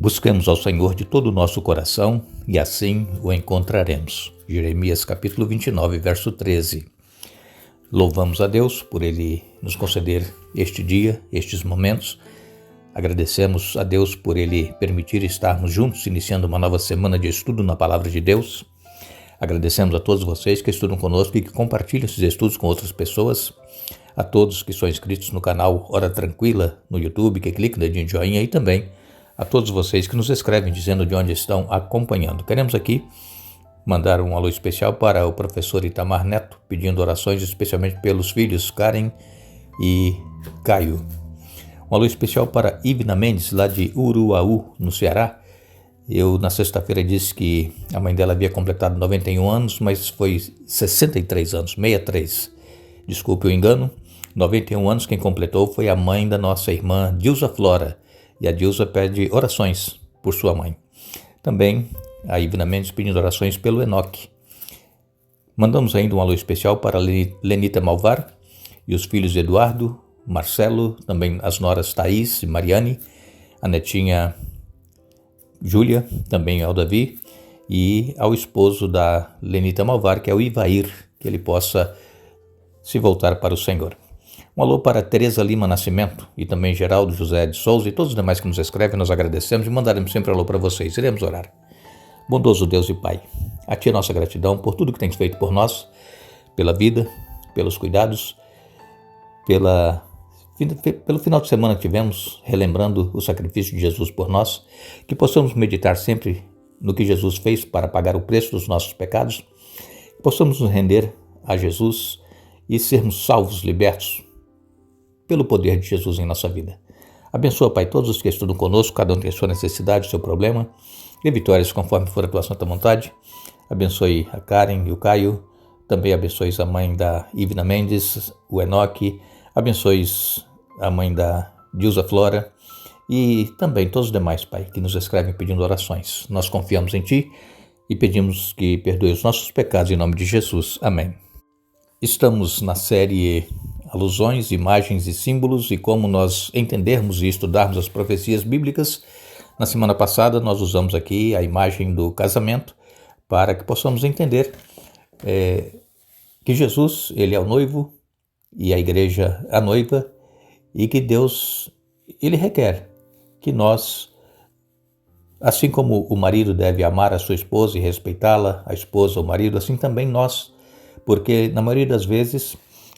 Busquemos ao Senhor de todo o nosso coração e assim o encontraremos. Jeremias capítulo 29, verso 13. Louvamos a Deus por Ele nos conceder este dia, estes momentos. Agradecemos a Deus por Ele permitir estarmos juntos, iniciando uma nova semana de estudo na Palavra de Deus. Agradecemos a todos vocês que estudam conosco e que compartilham esses estudos com outras pessoas. A todos que são inscritos no canal Hora Tranquila no YouTube, que clicam no dedinho de joinha, e também a todos vocês que nos escrevem dizendo de onde estão acompanhando. Queremos aqui mandar um alô especial para o professor Itamar Neto, pedindo orações especialmente pelos filhos Karen e Caio. Um alô especial para Ivna Mendes, lá de Uruaú, no Ceará. Eu, na sexta-feira, disse que a mãe dela havia completado 91 anos, mas foi 63 anos, 63. Desculpe o engano. 91 anos quem completou foi a mãe da nossa irmã Dilza Flora. E a Dilza pede orações por sua mãe. Também a Ivna Mendes pedindo orações pelo Enoque. Mandamos ainda um alô especial para Lenita Malvar e os filhos Eduardo, Marcelo, também as noras Thaís e Mariane, a netinha Júlia, também ao Davi, e ao esposo da Lenita Malvar, que é o Ivair, que ele possa se voltar para o Senhor. Um alô para Tereza Lima Nascimento e também Geraldo José de Souza e todos os demais que nos escrevem. Nós agradecemos e mandaremos sempre alô para vocês. Iremos orar. Bondoso Deus e Pai, a Ti a nossa gratidão por tudo que tens feito por nós, pela vida, pelos cuidados, pelo final de semana que tivemos, relembrando o sacrifício de Jesus por nós, que possamos meditar sempre no que Jesus fez para pagar o preço dos nossos pecados, que possamos nos render a Jesus e sermos salvos, libertos pelo poder de Jesus em nossa vida. Abençoa, Pai, todos os que estudam conosco, cada um tem a sua necessidade, o seu problema, dê vitórias conforme for a tua santa vontade. Abençoe a Karen e o Caio, também abençoe a mãe da Ivna Mendes, o Enoque, abençoe a mãe da Dilza Flora e também todos os demais, Pai, que nos escrevem pedindo orações. Nós confiamos em Ti e pedimos que perdoe os nossos pecados em nome de Jesus. Amém. Estamos na série Alusões, Imagens e Símbolos e como nós entendermos e estudarmos as profecias bíblicas. Na semana passada nós usamos aqui a imagem do casamento para que possamos entender que Jesus, Ele é o noivo e a igreja a noiva e que Deus, Ele requer que nós, assim como o marido deve amar a sua esposa e respeitá-la, a esposa, o marido, assim também nós, porque na maioria das vezes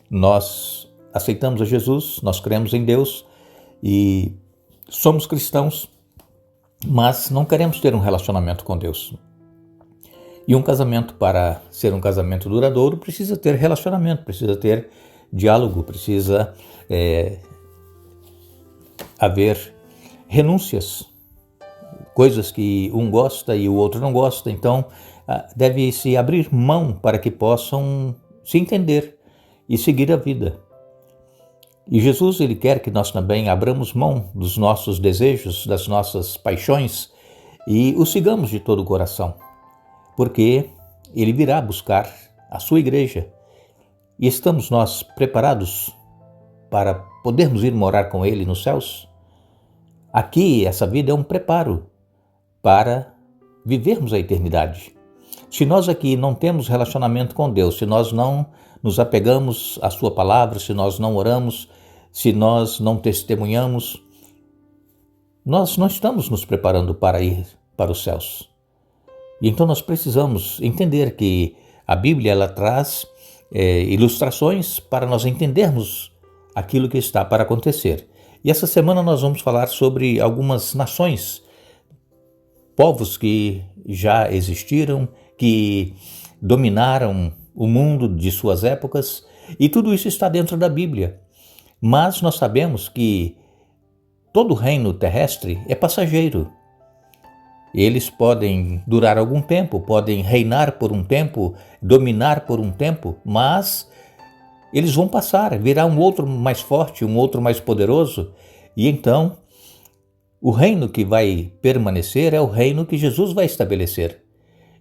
nós aceitamos a Jesus, nós cremos em Deus e somos cristãos, mas não queremos ter um relacionamento com Deus. E um casamento, para ser um casamento duradouro, precisa ter relacionamento, precisa ter diálogo, precisa haver renúncias, coisas que um gosta e o outro não gosta, então deve-se abrir mão para que possam se entender e seguir a vida. E Jesus, Ele quer que nós também abramos mão dos nossos desejos, das nossas paixões e o sigamos de todo o coração, porque Ele virá buscar a sua igreja e estamos nós preparados para podermos ir morar com Ele nos céus? Aqui, essa vida é um preparo para vivermos a eternidade. Se nós aqui não temos relacionamento com Deus, se nós não nos apegamos à sua palavra, se nós não oramos, se nós não testemunhamos, nós não estamos nos preparando para ir para os céus. E então nós precisamos entender que a Bíblia ela traz ilustrações para nós entendermos aquilo que está para acontecer. E essa semana nós vamos falar sobre algumas nações, povos que já existiram, que dominaram o mundo de suas épocas, e tudo isso está dentro da Bíblia. Mas nós sabemos que todo reino terrestre é passageiro. Eles podem durar algum tempo, podem reinar por um tempo, dominar por um tempo, mas eles vão passar, virá um outro mais forte, um outro mais poderoso, e então o reino que vai permanecer é o reino que Jesus vai estabelecer.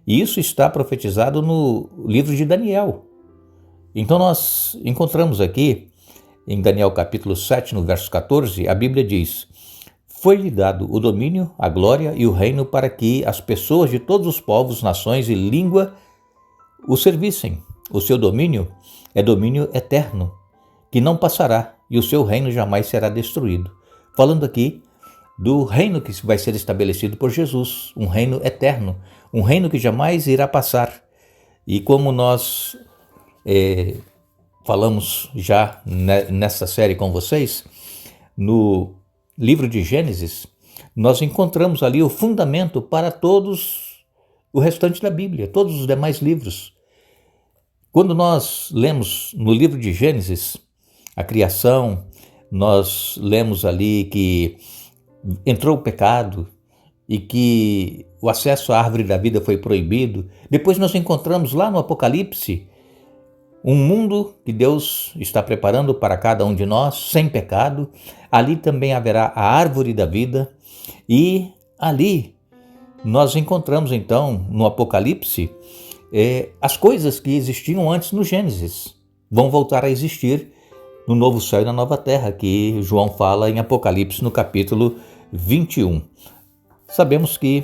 E isso está profetizado no livro de Daniel. Então nós encontramos aqui, em Daniel capítulo 7, no verso 14, a Bíblia diz: foi-lhe dado o domínio, a glória e o reino para que as pessoas de todos os povos, nações e língua o servissem. O seu domínio é domínio eterno, que não passará, e o seu reino jamais será destruído. Falando aqui do reino que vai ser estabelecido por Jesus, um reino eterno, um reino que jamais irá passar. E como nós falamos já nessa série com vocês, no livro de Gênesis, nós encontramos ali o fundamento para todos o restante da Bíblia, todos os demais livros. Quando nós lemos no livro de Gênesis a criação, nós lemos ali que entrou o pecado e que o acesso à árvore da vida foi proibido. Depois nós encontramos lá no Apocalipse um mundo que Deus está preparando para cada um de nós, sem pecado. Ali também haverá a árvore da vida e ali nós encontramos então no Apocalipse as coisas que existiam antes no Gênesis. Vão voltar a existir no novo céu e na nova terra, que João fala em Apocalipse no capítulo 21. Sabemos que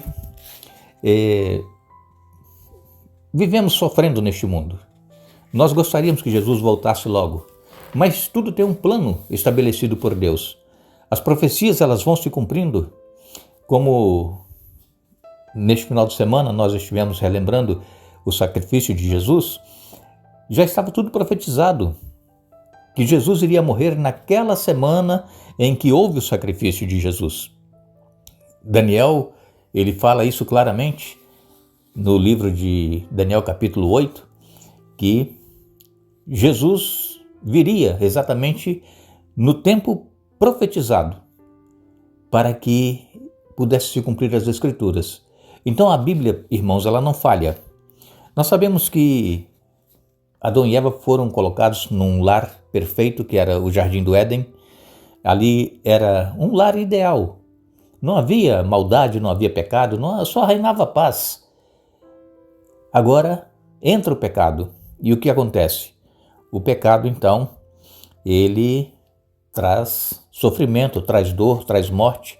vivemos sofrendo neste mundo. Nós gostaríamos que Jesus voltasse logo, mas tudo tem um plano estabelecido por Deus. As profecias elas vão se cumprindo, como neste final de semana nós estivemos relembrando o sacrifício de Jesus, já estava tudo profetizado, que Jesus iria morrer naquela semana em que houve o sacrifício de Jesus. Daniel, ele fala isso claramente no livro de Daniel capítulo 8, que Jesus viria exatamente no tempo profetizado para que pudesse se cumprir as Escrituras. Então a Bíblia, irmãos, ela não falha. Nós sabemos que Adão e Eva foram colocados num lar perfeito, que era o Jardim do Éden. Ali era um lar ideal. Não havia maldade, não havia pecado, só reinava paz. Agora entra o pecado. E o que acontece? O pecado, então, ele traz sofrimento, traz dor, traz morte.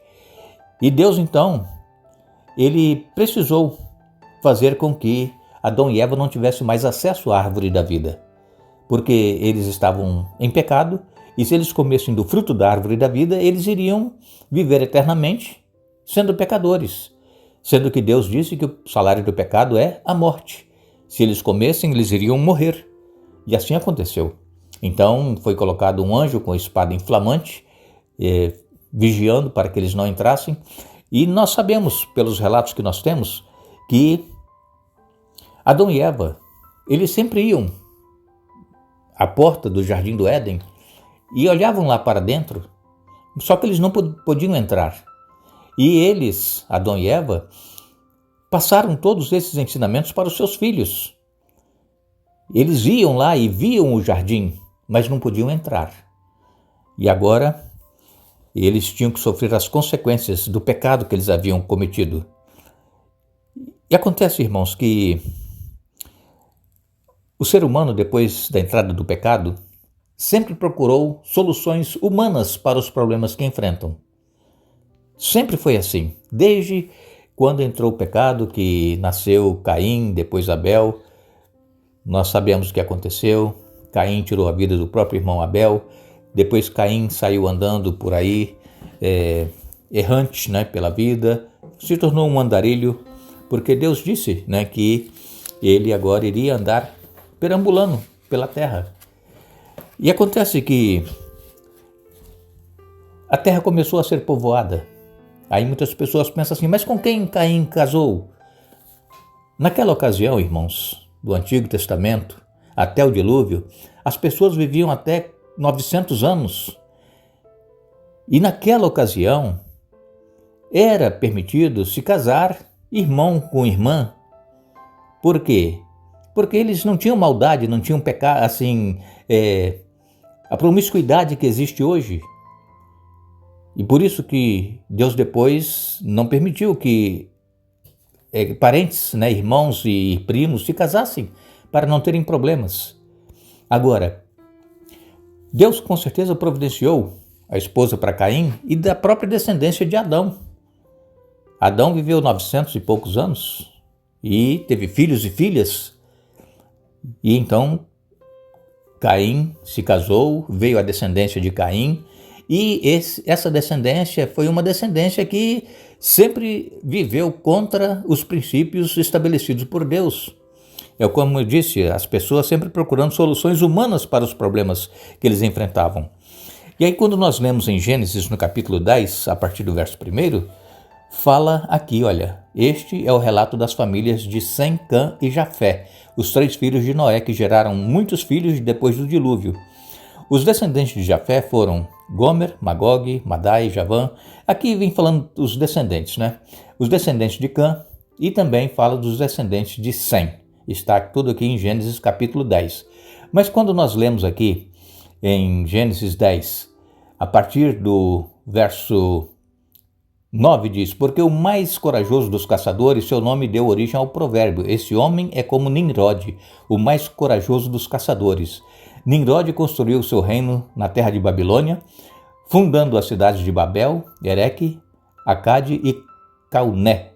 E Deus, então, ele precisou fazer com que Adão e Eva não tivessem mais acesso à árvore da vida, porque eles estavam em pecado, e se eles comessem do fruto da árvore da vida, eles iriam viver eternamente sendo pecadores, sendo que Deus disse que o salário do pecado é a morte. Se eles comessem, eles iriam morrer. E assim aconteceu. Então foi colocado um anjo com espada inflamante, vigiando para que eles não entrassem. E nós sabemos, pelos relatos que nós temos, que Adão e Eva, eles sempre iam à porta do Jardim do Éden e olhavam lá para dentro, só que eles não podiam entrar. E eles, Adão e Eva, passaram todos esses ensinamentos para os seus filhos. Eles iam lá e viam o jardim, mas não podiam entrar. E agora eles tinham que sofrer as consequências do pecado que eles haviam cometido. E acontece, irmãos, que o ser humano, depois da entrada do pecado, sempre procurou soluções humanas para os problemas que enfrentam. Sempre foi assim, desde quando entrou o pecado, que nasceu Caim, depois Abel. Nós sabemos o que aconteceu. Caim tirou a vida do próprio irmão Abel. Depois Caim saiu andando por aí, errante, pela vida. Se tornou um andarilho, porque Deus disse, que ele agora iria andar perambulando pela terra. E acontece que a terra começou a ser povoada. Aí muitas pessoas pensam assim, mas com quem Caim casou? Naquela ocasião, irmãos, do Antigo Testamento até o dilúvio, as pessoas viviam até 900 anos. E naquela ocasião, era permitido se casar irmão com irmã. Por quê? Porque eles não tinham maldade, não tinham pecado, a promiscuidade que existe hoje. E por isso que Deus depois não permitiu que parentes, irmãos e primos se casassem para não terem problemas. Agora, Deus com certeza providenciou a esposa para Caim, e da própria descendência de Adão. Adão viveu 900 e poucos anos e teve filhos e filhas, e então Caim se casou, veio a descendência de Caim, e essa descendência foi uma descendência que sempre viveu contra os princípios estabelecidos por Deus. É como eu disse, as pessoas sempre procurando soluções humanas para os problemas que eles enfrentavam. E aí quando nós lemos em Gênesis, no capítulo 10, a partir do verso 1, fala aqui, olha, este é o relato das famílias de Sem, Cã e Jafé, os 3 filhos de Noé que geraram muitos filhos depois do dilúvio. Os descendentes de Jafé foram Gomer, Magog, Madai, Javã. Aqui vem falando dos descendentes, né? Os descendentes de Cã, e também fala dos descendentes de Sem. Está tudo aqui em Gênesis capítulo 10. Mas quando nós lemos aqui em Gênesis 10, a partir do verso 9 diz, porque o mais corajoso dos caçadores, seu nome deu origem ao provérbio, esse homem é como Nimrod, o mais corajoso dos caçadores. Nimrod construiu seu reino na terra de Babilônia, fundando as cidades de Babel, Ereque, Acade e Cauné.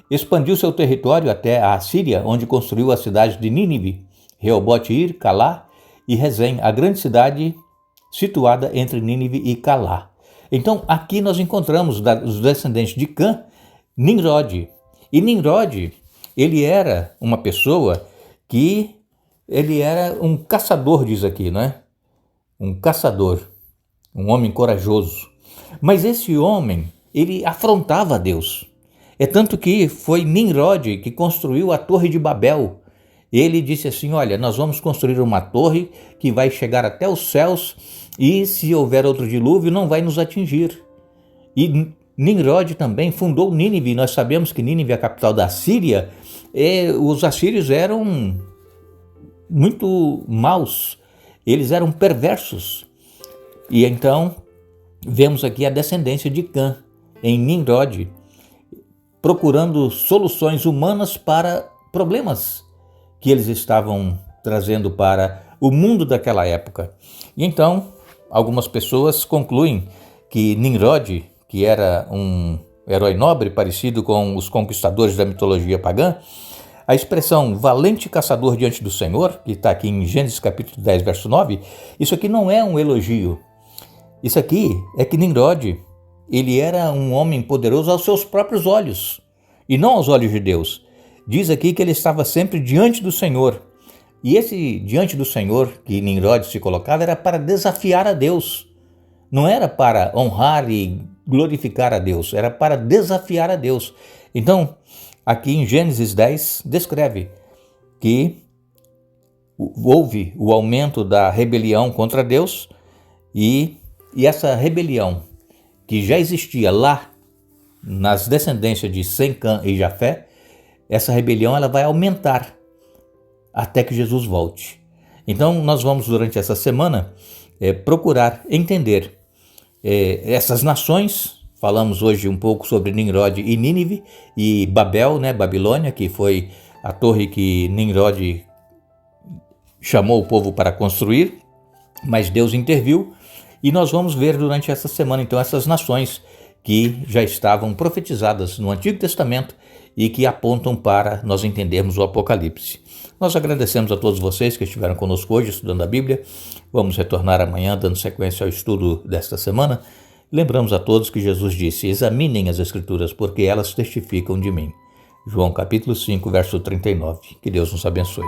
Expandiu seu território até a Assíria, onde construiu as cidades de Nínive, Reobote-ir, Calá e Rezém, a grande cidade situada entre Nínive e Calá. Então, aqui nós encontramos os descendentes de Cã, Nimrod. E Nimrod, ele era uma pessoa que ele era um caçador, diz aqui, né? Um caçador, um homem corajoso. Mas esse homem, ele afrontava a Deus. É tanto que foi Nimrod que construiu a Torre de Babel. Ele disse assim, olha, nós vamos construir uma torre que vai chegar até os céus e se houver outro dilúvio não vai nos atingir. E Nimrod também fundou Nínive. Nós sabemos que Nínive é a capital da Síria. Os assírios eram muito maus, eles eram perversos. E então vemos aqui a descendência de Cã em Nimrod, procurando soluções humanas para problemas que eles estavam trazendo para o mundo daquela época. E então, algumas pessoas concluem que Nimrod, que era um herói nobre parecido com os conquistadores da mitologia pagã, a expressão valente caçador diante do Senhor, que está aqui em Gênesis capítulo 10, verso 9, isso aqui não é um elogio. Isso aqui é que Nimrod, ele era um homem poderoso aos seus próprios olhos, e não aos olhos de Deus. Diz aqui que ele estava sempre diante do Senhor. E esse diante do Senhor que Nimrod se colocava era para desafiar a Deus. Não era para honrar e glorificar a Deus, era para desafiar a Deus. Então, aqui em Gênesis 10, descreve que houve o aumento da rebelião contra Deus e essa rebelião que já existia lá nas descendências de Sem, Cã e Jafé, essa rebelião ela vai aumentar até que Jesus volte. Então nós vamos durante essa semana procurar entender essas nações. Falamos hoje um pouco sobre Nimrod e Nínive e Babel, né, Babilônia, que foi a torre que Nimrod chamou o povo para construir, mas Deus interviu. E nós vamos ver durante essa semana, então, essas nações que já estavam profetizadas no Antigo Testamento e que apontam para nós entendermos o Apocalipse. Nós agradecemos a todos vocês que estiveram conosco hoje estudando a Bíblia. Vamos retornar amanhã dando sequência ao estudo desta semana. Lembramos a todos que Jesus disse, examinem as Escrituras, porque elas testificam de mim. João capítulo 5, verso 39. Que Deus nos abençoe.